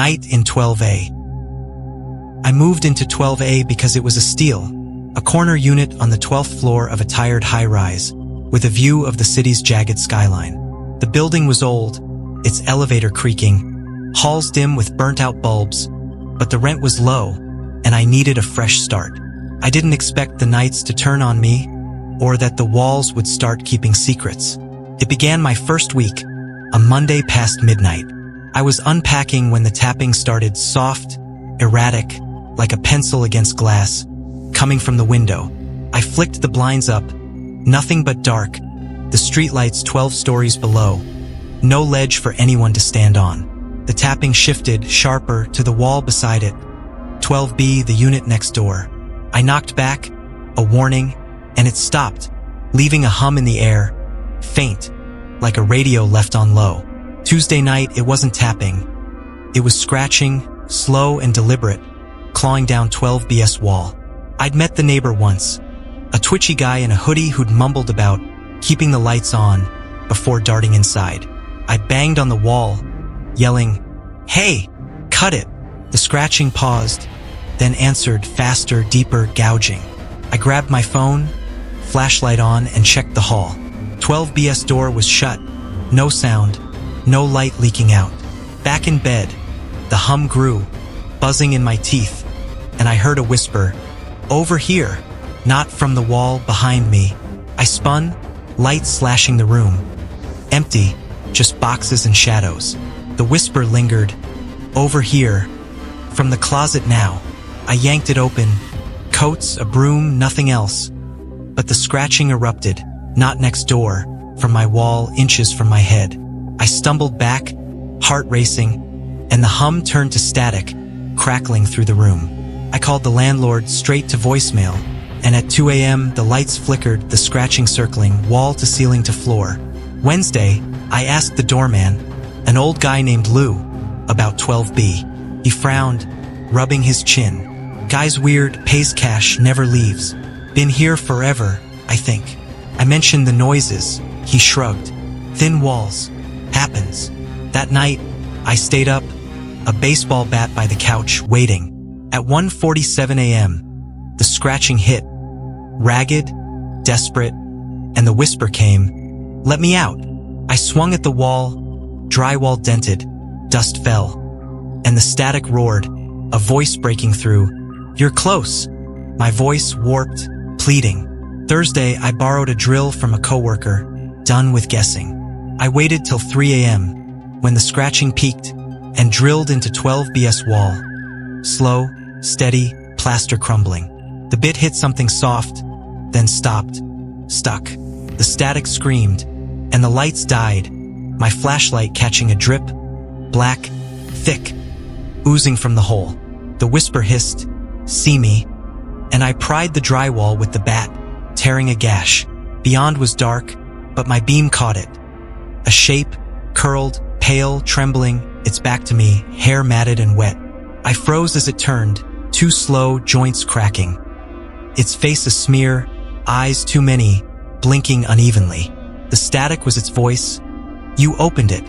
Night in 12A. I moved into 12A because it was a steal, a corner unit on the 12th floor of a tired high-rise, with a view of the city's jagged skyline. The building was old, its elevator creaking, halls dim with burnt-out bulbs, but the rent was low, and I needed a fresh start. I didn't expect the nights to turn on me, or that the walls would start keeping secrets. It began my first week, a Monday past midnight. I was unpacking when the tapping started, soft, erratic, like a pencil against glass, coming from the window. I flicked the blinds up, nothing but dark, the streetlights 12 stories below, no ledge for anyone to stand on. The tapping shifted, sharper, to the wall beside it, 12B, the unit next door. I knocked back, a warning, and it stopped, leaving a hum in the air, faint, like a radio left on low. Tuesday night, it wasn't tapping. It was scratching, slow and deliberate, clawing down 12B's wall. I'd met the neighbor once, a twitchy guy in a hoodie who'd mumbled about keeping the lights on before darting inside. I banged on the wall, yelling, "Hey, cut it!" The scratching paused, then answered faster, deeper, gouging. I grabbed my phone, flashlight on, and checked the hall. 12B's door was shut, no sound, no light leaking out. Back in bed, the hum grew, buzzing in my teeth, and I heard a whisper, "Over here," not from the wall behind me. I spun, light slashing the room. Empty, just boxes and shadows. The whisper lingered, "Over here." From the closet now. I yanked it open. Coats, a broom, nothing else. But the scratching erupted, not next door, from my wall, inches from my head. I stumbled back, heart racing, and the hum turned to static, crackling through the room. I called the landlord straight to voicemail, and at 2 a.m. the lights flickered, the scratching circling, wall to ceiling to floor. Wednesday, I asked the doorman, an old guy named Lou, about 12B. He frowned, rubbing his chin. "Guy's weird, pays cash, never leaves. Been here forever, I think." I mentioned the noises. He shrugged. "Thin walls. Happens." That night, I stayed up, a baseball bat by the couch, waiting. At 1:47 a.m., the scratching hit, ragged, desperate, and the whisper came, "Let me out." I swung at the wall, drywall dented, dust fell, and the static roared, a voice breaking through. "You're close." My voice warped, pleading. Thursday, I borrowed a drill from a coworker, done with guessing. I waited till 3 a.m., when the scratching peaked, and drilled into 12B's wall. Slow, steady, plaster crumbling. The bit hit something soft, then stopped, stuck. The static screamed, and the lights died, my flashlight catching a drip, black, thick, oozing from the hole. The whisper hissed, "See me," and I pried the drywall with the bat, tearing a gash. Beyond was dark, but my beam caught it. A shape, curled, pale, trembling, its back to me, hair matted and wet. I froze as it turned, too slow, joints cracking. Its face a smear, eyes too many, blinking unevenly. The static was its voice. "You opened it."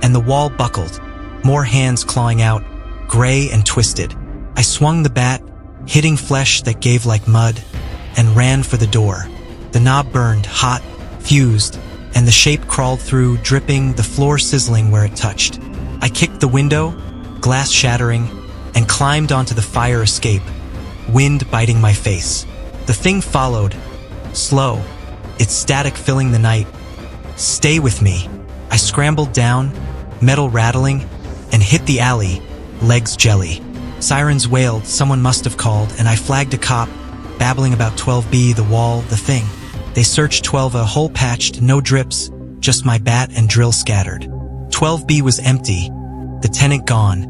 And the wall buckled, more hands clawing out, gray and twisted. I swung the bat, hitting flesh that gave like mud, and ran for the door. The knob burned, hot, fused, and the shape crawled through, dripping, the floor sizzling where it touched. I kicked the window, glass shattering, and climbed onto the fire escape, wind biting my face. The thing followed, slow, its static filling the night. "Stay with me." I scrambled down, metal rattling, and hit the alley, legs jelly. Sirens wailed, someone must have called, and I flagged a cop, babbling about 12B, the wall, the thing. They searched 12A, hole patched, no drips, just my bat and drill scattered. 12B was empty, the tenant gone,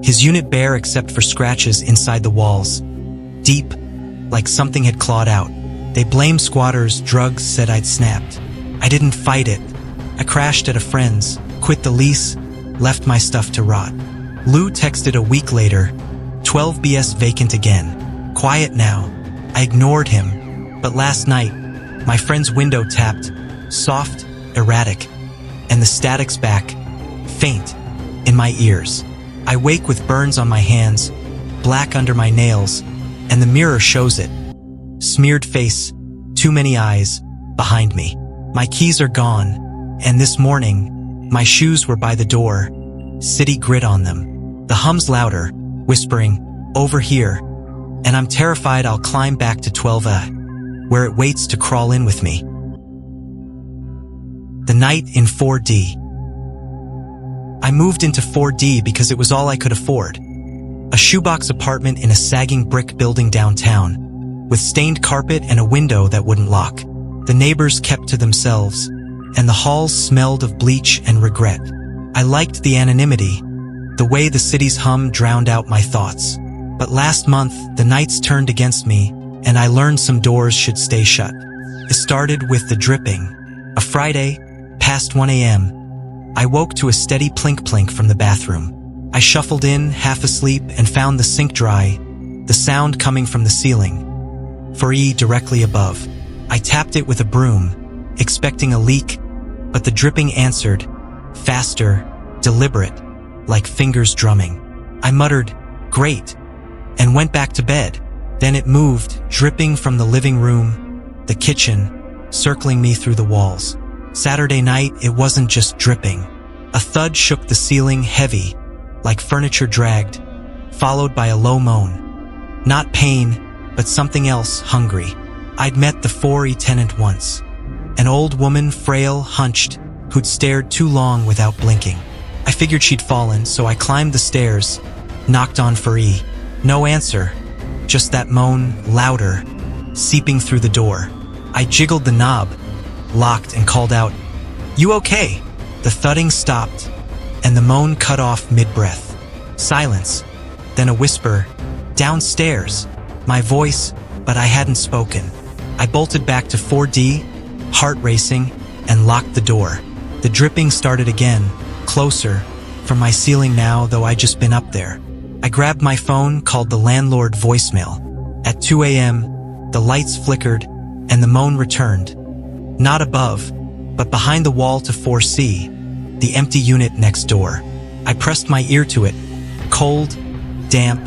his unit bare except for scratches inside the walls. Deep, like something had clawed out. They blamed squatters, drugs, said I'd snapped. I didn't fight it. I crashed at a friend's, quit the lease, left my stuff to rot. Lou texted a week later, 12BS vacant again. Quiet now. I ignored him, but last night, my friend's window tapped, soft, erratic, and the static's back, faint, in my ears. I wake with burns on my hands, black under my nails, and the mirror shows it. Smeared face, too many eyes, behind me. My keys are gone, and this morning, my shoes were by the door, city grit on them. The hum's louder, whispering, over here, and I'm terrified I'll climb back to 12A, where it waits to crawl in with me. The night in 4D. I moved into 4D because it was all I could afford. A shoebox apartment in a sagging brick building downtown, with stained carpet and a window that wouldn't lock. The neighbors kept to themselves, and the halls smelled of bleach and regret. I liked the anonymity, the way the city's hum drowned out my thoughts. But last month, the nights turned against me, and I learned some doors should stay shut. It started with the dripping. A Friday, past 1 a.m., I woke to a steady plink-plink from the bathroom. I shuffled in, half asleep, and found the sink dry, the sound coming from the ceiling. 4E directly above. I tapped it with a broom, expecting a leak, but the dripping answered, faster, deliberate, like fingers drumming. I muttered, great, and went back to bed. Then it moved, dripping from the living room, the kitchen, circling me through the walls. Saturday night, it wasn't just dripping. A thud shook the ceiling heavy, like furniture dragged, followed by a low moan. Not pain, but something else, hungry. I'd met the 4E tenant once. An old woman, frail, hunched, who'd stared too long without blinking. I figured she'd fallen, so I climbed the stairs, knocked on 4E. No answer, just that moan, louder, seeping through the door. I jiggled the knob, locked, and called out, "You okay?" The thudding stopped, and the moan cut off mid-breath. Silence, then a whisper, "Downstairs." My voice, but I hadn't spoken. I bolted back to 4D, heart racing, and locked the door. The dripping started again, closer, from my ceiling now, though I'd just been up there. I grabbed my phone, called the landlord voicemail. At 2 a.m., the lights flickered, and the moan returned. Not above, but behind the wall to 4C, the empty unit next door. I pressed my ear to it, cold, damp,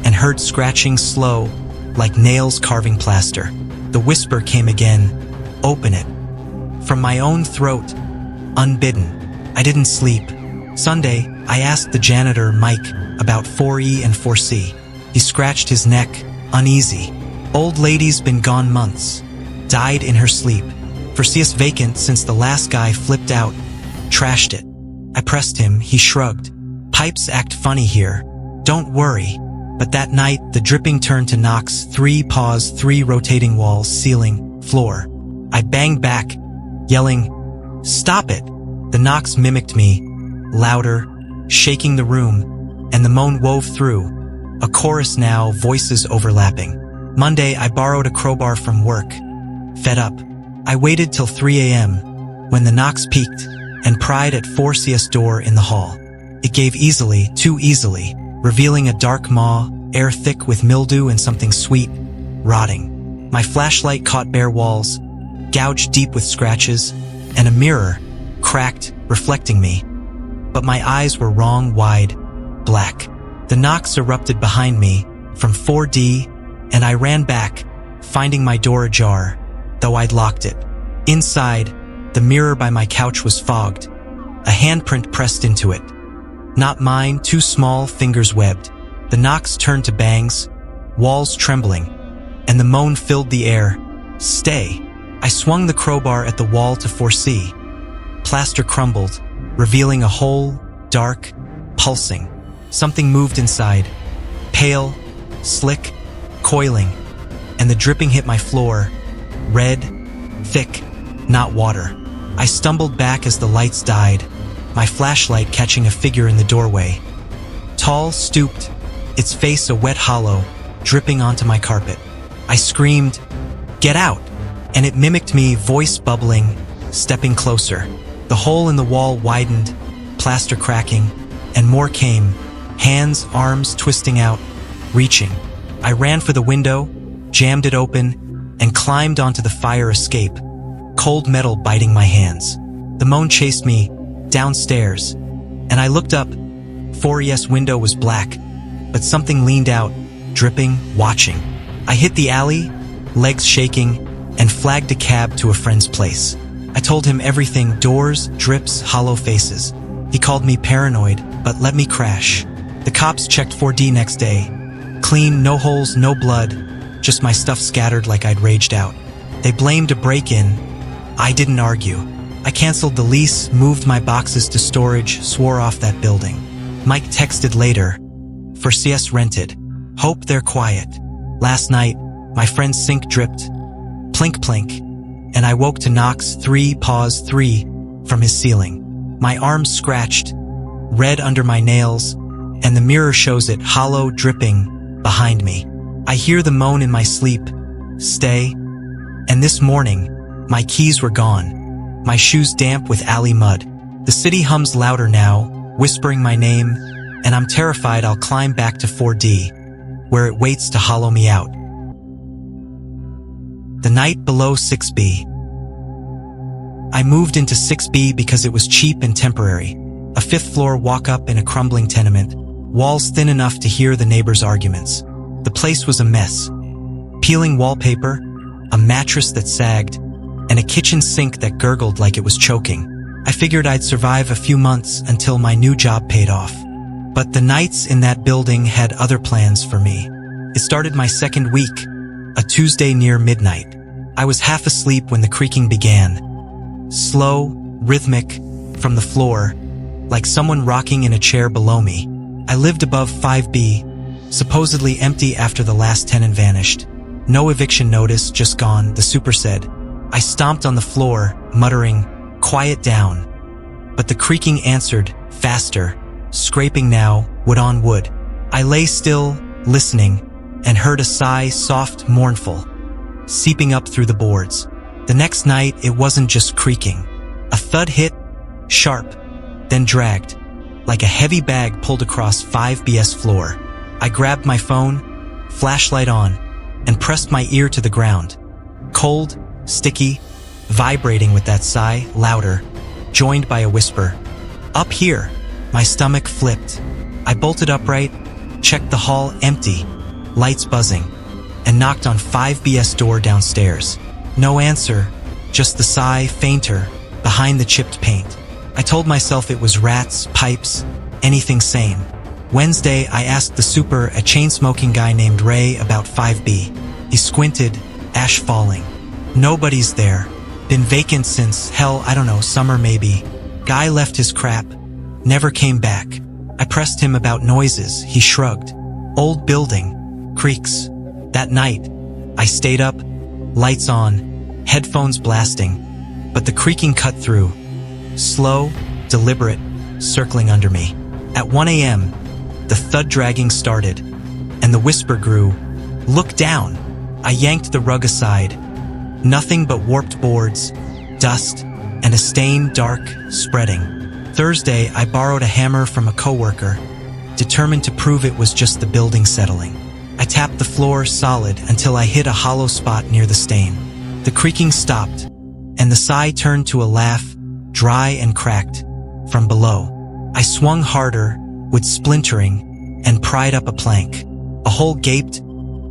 and heard scratching slow, like nails carving plaster. The whisper came again, "Open it." From my own throat, unbidden. I didn't sleep. Sunday, I asked the janitor, Mike, about 4E and 4C. He scratched his neck, uneasy. Old lady's been gone months. Died in her sleep. 4C's vacant since the last guy flipped out, trashed it. I pressed him, he shrugged. Pipes act funny here. Don't worry. But that night, the dripping turned to knocks, 3 paws, 3 rotating walls, ceiling, floor. I banged back, yelling, "Stop it!" The knocks mimicked me, louder, shaking the room, and the moan wove through. A chorus now, voices overlapping. Monday, I borrowed a crowbar from work. Fed up, I waited till 3 a.m., when the knocks peaked, and pried at 4C's door in the hall. It gave easily, too easily, revealing a dark maw, air thick with mildew and something sweet, rotting. My flashlight caught bare walls, gouged deep with scratches, and a mirror, cracked, reflecting me. But my eyes were wrong, wide, black. The knocks erupted behind me, from 4D, and I ran back, finding my door ajar, though I'd locked it. Inside, the mirror by my couch was fogged, a handprint pressed into it. Not mine, too small, fingers webbed. The knocks turned to bangs, walls trembling, and the moan filled the air. Stay. I swung the crowbar at the wall to 4C. Plaster crumbled, revealing a hole, dark, pulsing. Something moved inside, pale, slick, coiling, and the dripping hit my floor, red, thick, not water. I stumbled back as the lights died, my flashlight catching a figure in the doorway. Tall, stooped, its face a wet hollow, dripping onto my carpet. I screamed, "Get out!" and it mimicked me, voice bubbling, stepping closer. The hole in the wall widened, plaster cracking, and more came, hands, arms twisting out, reaching. I ran for the window, jammed it open, and climbed onto the fire escape, cold metal biting my hands. The moan chased me, downstairs, and I looked up, 4ES window was black, but something leaned out, dripping, watching. I hit the alley, legs shaking, and flagged a cab to a friend's place. I told him everything: doors, drips, hollow faces. He called me paranoid, but let me crash. The cops checked 4D next day. Clean, no holes, no blood, just my stuff scattered like I'd raged out. They blamed a break-in. I didn't argue. I canceled the lease, moved my boxes to storage, swore off that building. Mike texted later, "For CS rented. Hope they're quiet." Last night, my friend's sink dripped. Plink plink. And I woke to knocks 3 from his ceiling. My arms scratched, red under my nails, and the mirror shows it hollow, dripping, behind me. I hear the moan in my sleep. Stay. And this morning, my keys were gone. My shoes damp with alley mud. The city hums louder now, whispering my name, and I'm terrified I'll climb back to 4D, where it waits to hollow me out. The night below 6B. I moved into 6B because it was cheap and temporary. A 5th floor walk-up in a crumbling tenement, walls thin enough to hear the neighbors' arguments. The place was a mess. Peeling wallpaper, a mattress that sagged, and a kitchen sink that gurgled like it was choking. I figured I'd survive a few months until my new job paid off. But the nights in that building had other plans for me. It started my second week, a Tuesday near midnight. I was half asleep when the creaking began. Slow, rhythmic, from the floor, like someone rocking in a chair below me. I lived above 5B, supposedly empty after the last tenant vanished. No eviction notice, just gone, the super said. I stomped on the floor, muttering, "Quiet down." But the creaking answered, faster, scraping now, wood on wood. I lay still, listening, and heard a sigh, soft, mournful, seeping up through the boards. The next night, it wasn't just creaking. A thud hit, sharp, then dragged, like a heavy bag pulled across 5BS floor. I grabbed my phone, flashlight on, and pressed my ear to the ground. Cold, sticky, vibrating with that sigh, louder, joined by a whisper. Up here. My stomach flipped. I bolted upright, checked the hall empty, lights buzzing, and knocked on 5BS door downstairs. No answer, just the sigh, fainter, behind the chipped paint. I told myself it was rats, pipes, anything sane. Wednesday, I asked the super, a chain-smoking guy named Ray, about 5B. He squinted, ash falling. Nobody's there. Been vacant since, hell, I don't know, summer maybe. Guy left his crap. Never came back. I pressed him about noises. He shrugged. Old building. Creaks. That night, I stayed up, lights on, headphones blasting, but the creaking cut through. Slow, deliberate, circling under me. At 1 a.m., the thud dragging started, and the whisper grew. Look down. I yanked the rug aside. Nothing but warped boards, dust, and a stain, dark, spreading. Thursday, I borrowed a hammer from a coworker, determined to prove it was just the building settling. I tapped the floor solid until I hit a hollow spot near the stain. The creaking stopped, and the sigh turned to a laugh, dry and cracked, from below. I swung harder, with splintering, and pried up a plank. A hole gaped,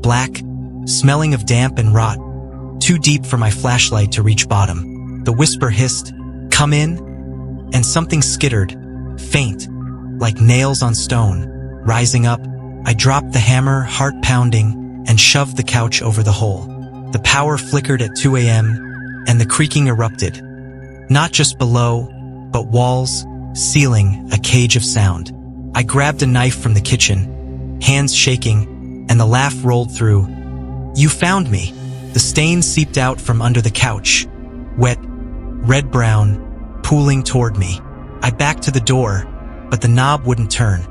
black, smelling of damp and rot, too deep for my flashlight to reach bottom. The whisper hissed, "Come in," and something skittered, faint, like nails on stone. Rising up, I dropped the hammer, heart pounding, and shoved the couch over the hole. The power flickered at 2 a.m., and the creaking erupted. Not just below, but walls, ceiling, a cage of sound. I grabbed a knife from the kitchen, hands shaking, and the laugh rolled through. "You found me." The stain seeped out from under the couch, wet, red-brown, pooling toward me. I backed to the door, but the knob wouldn't turn.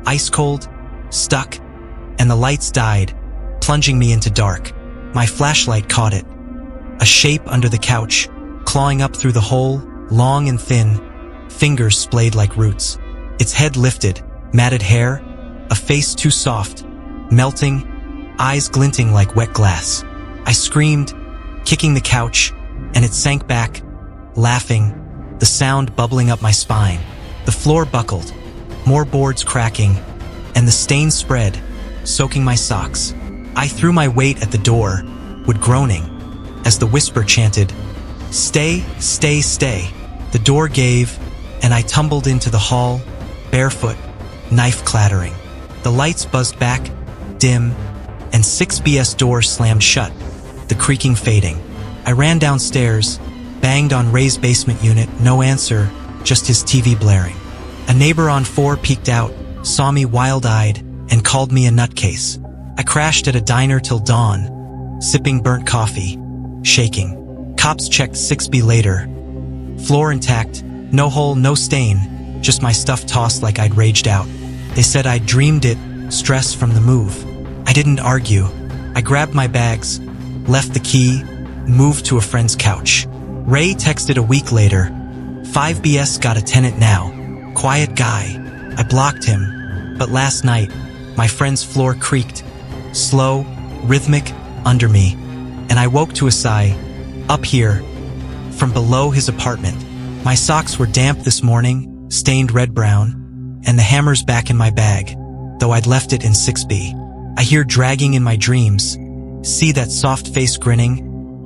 Ice cold, stuck, and the lights died, plunging me into dark. My flashlight caught it. A shape under the couch, clawing up through the hole, long and thin, fingers splayed like roots. Its head lifted, matted hair, a face too soft, melting, eyes glinting like wet glass. I screamed, kicking the couch, and it sank back, laughing, the sound bubbling up my spine. The floor buckled. more boards cracking, and the stains spread, soaking my socks. I threw my weight at the door, would groaning, as the whisper chanted, "Stay, stay, stay." The door gave, and I tumbled into the hall, barefoot, knife clattering. The lights buzzed back, dim, and 6BS door slammed shut, the creaking fading. I ran downstairs, banged on Ray's basement unit, no answer, just his TV blaring. A neighbor on 4 peeked out, saw me wild-eyed, and called me a nutcase. I crashed at a diner till dawn, sipping burnt coffee, shaking. Cops checked 6B later. Floor intact, no hole, no stain, just my stuff tossed like I'd raged out. They said I'd dreamed it, stress from the move. I didn't argue. I grabbed my bags, left the key, moved to a friend's couch. Ray texted a week later, 5BS got a tenant now. Quiet guy. I blocked him, but last night, my friend's floor creaked, slow, rhythmic, under me, and I woke to a sigh, up here, from below his apartment. My socks were damp this morning, stained red-brown, and the hammer's back in my bag, though I'd left it in 6B. I hear dragging in my dreams, see that soft face grinning,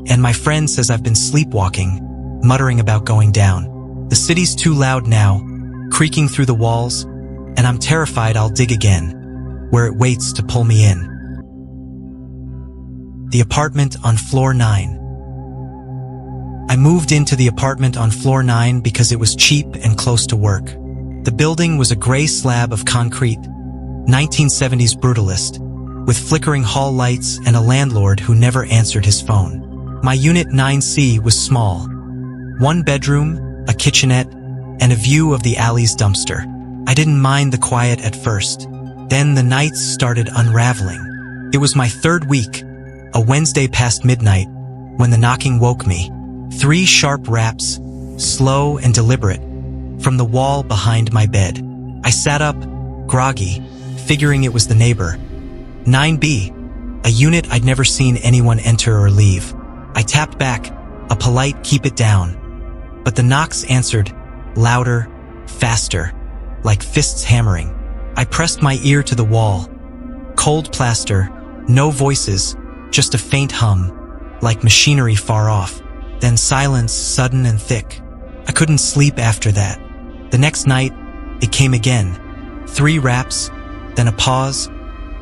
and my friend says I've been sleepwalking, muttering about going down. The city's too loud now, creaking through the walls, and I'm terrified I'll dig again, where it waits to pull me in. The apartment on floor 9. I moved into the apartment on floor 9 because it was cheap and close to work. The building was a gray slab of concrete, 1970s brutalist, with flickering hall lights and a landlord who never answered his phone. My unit 9C was small. 1 bedroom, a kitchenette, and a view of the alley's dumpster. I didn't mind the quiet at first. Then the nights started unraveling. It was my 3rd week, a Wednesday past midnight, when the knocking woke me. 3 sharp raps, slow and deliberate, from the wall behind my bed. I sat up, groggy, figuring it was the neighbor. 9B, a unit I'd never seen anyone enter or leave. I tapped back, a polite keep it down. But the knocks answered, louder, faster, like fists hammering. I pressed my ear to the wall. Cold plaster, no voices, just a faint hum, like machinery far off. Then silence, sudden and thick. I couldn't sleep after that. The next night, it came again. 3 raps, then a pause,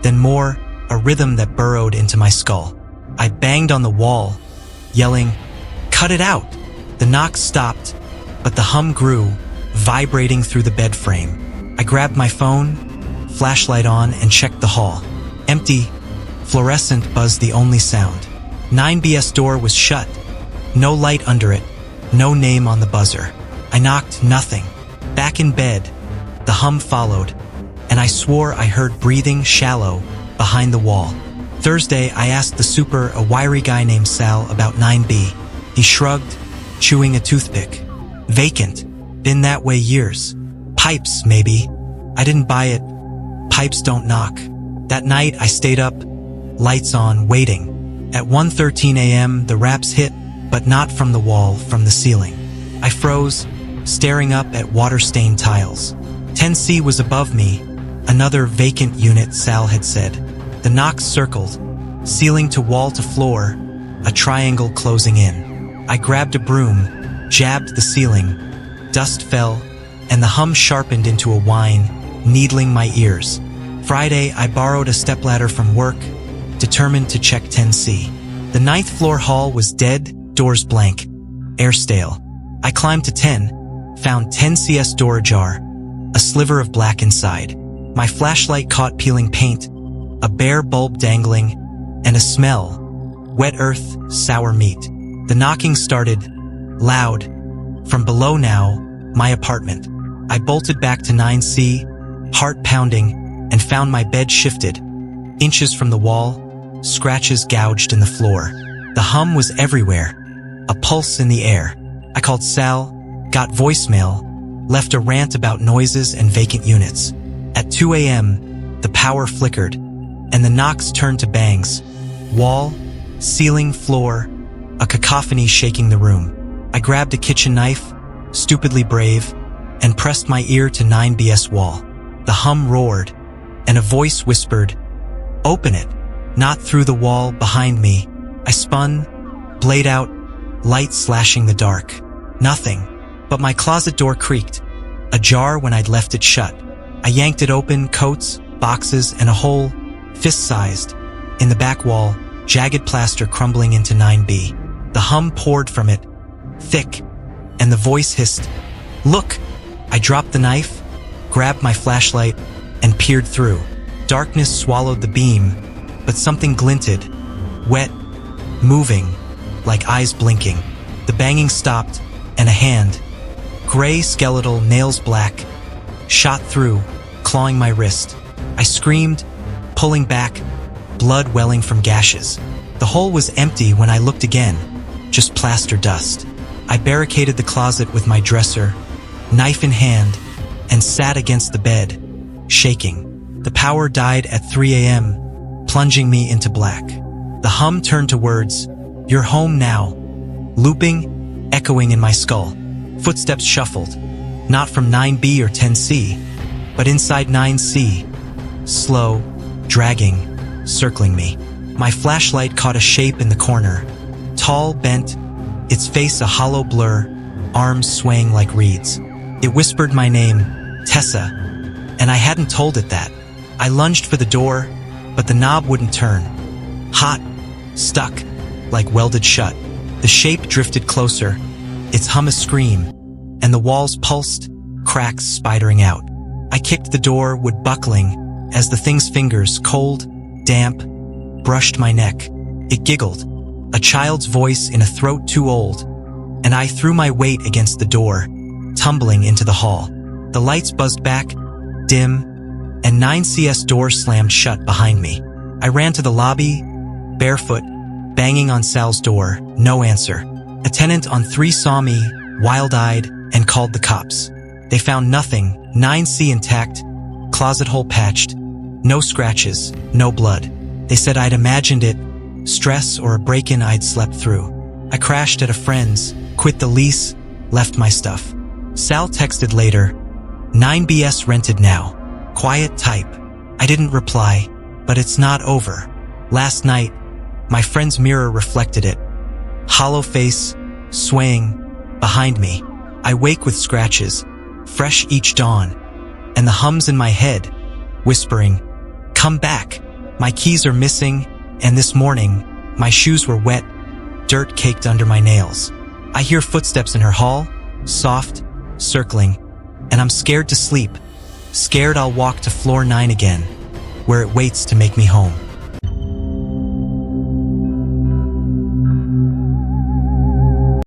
then more, a rhythm that burrowed into my skull. I banged on the wall, yelling, "Cut it out!" The knock stopped, but the hum grew, vibrating through the bed frame. I grabbed my phone, flashlight on, and checked the hall. Empty, fluorescent buzzed the only sound. 9BS door was shut, no light under it, no name on the buzzer. I knocked, nothing. Back in bed, the hum followed, and I swore I heard breathing shallow behind the wall. Thursday, I asked the super, a wiry guy named Sal, about 9B. He shrugged, chewing a toothpick. Vacant. Been that way years. Pipes, maybe. I didn't buy it. Pipes don't knock. That night, I stayed up, lights on, waiting. At 1:13 a.m., the raps hit, but not from the wall, from the ceiling. I froze, staring up at water-stained tiles. 10C was above me, another vacant unit, Sal had said. The knocks circled, ceiling to wall to floor, a triangle closing in. I grabbed a broom, jabbed the ceiling. Dust fell, and the hum sharpened into a whine, needling my ears. Friday, I borrowed a stepladder from work, determined to check 10C. The 9th floor hall was dead, doors blank, air stale. I climbed to 10, found 10CS door ajar, a sliver of black inside. My flashlight caught peeling paint, a bare bulb dangling, and a smell, wet earth, sour meat. The knocking started, loud, from below now, my apartment. I bolted back to 9C, heart pounding, and found my bed shifted, inches from the wall, scratches gouged in the floor. The hum was everywhere, a pulse in the air. I called Sal, got voicemail, left a rant about noises and vacant units. At 2 a.m., the power flickered, and the knocks turned to bangs. Wall, ceiling, floor, a cacophony shaking the room. I grabbed a kitchen knife, stupidly brave, and pressed my ear to 9BS wall. The hum roared, and a voice whispered, "Open it." Not through the wall behind me. I spun, blade out, light slashing the dark. Nothing, but my closet door creaked, ajar when I'd left it shut. I yanked it open, coats, boxes, and a hole, fist-sized. In the back wall, jagged plaster crumbling into 9B. The hum poured from it, thick, and the voice hissed, "Look!" I dropped the knife, grabbed my flashlight, and peered through. Darkness swallowed the beam, but something glinted, wet, moving, like eyes blinking. The banging stopped, and a hand, gray, skeletal, nails black, shot through, clawing my wrist. I screamed, pulling back, blood welling from gashes. The hole was empty when I looked again, just plaster dust. I barricaded the closet with my dresser, knife in hand, and sat against the bed, shaking. The power died at 3 a.m., plunging me into black. The hum turned to words, "You're home now," looping, echoing in my skull. Footsteps shuffled, not from 9B or 10C, but inside 9C, slow, dragging, circling me. My flashlight caught a shape in the corner, tall, bent, its face a hollow blur, arms swaying like reeds. It whispered my name, Tessa, and I hadn't told it that. I lunged for the door, but the knob wouldn't turn. Hot, stuck, like welded shut. The shape drifted closer, its hum a scream, and the walls pulsed, cracks spidering out. I kicked the door, wood buckling, as the thing's fingers, cold, damp, brushed my neck. It giggled, a child's voice in a throat too old, and I threw my weight against the door, tumbling into the hall. The lights buzzed back, dim, and 9CS doors slammed shut behind me. I ran to the lobby, barefoot, banging on Sal's door, no answer. A tenant on 3 saw me, wild-eyed, and called the cops. They found nothing, 9C intact, closet hole patched, no scratches, no blood. They said I'd imagined it, stress or a break-in I'd slept through. I crashed at a friend's, quit the lease, left my stuff. Sal texted later, 9BS rented now. Quiet type. I didn't reply, but it's not over. Last night, my friend's mirror reflected it. Hollow face, swaying, behind me. I wake with scratches, fresh each dawn, and the hums in my head, whispering, "Come back." My keys are missing, and this morning, my shoes were wet, dirt caked under my nails. I hear footsteps in her hall, soft, circling, and I'm scared to sleep. Scared I'll walk to floor 9 again, where it waits to make me home.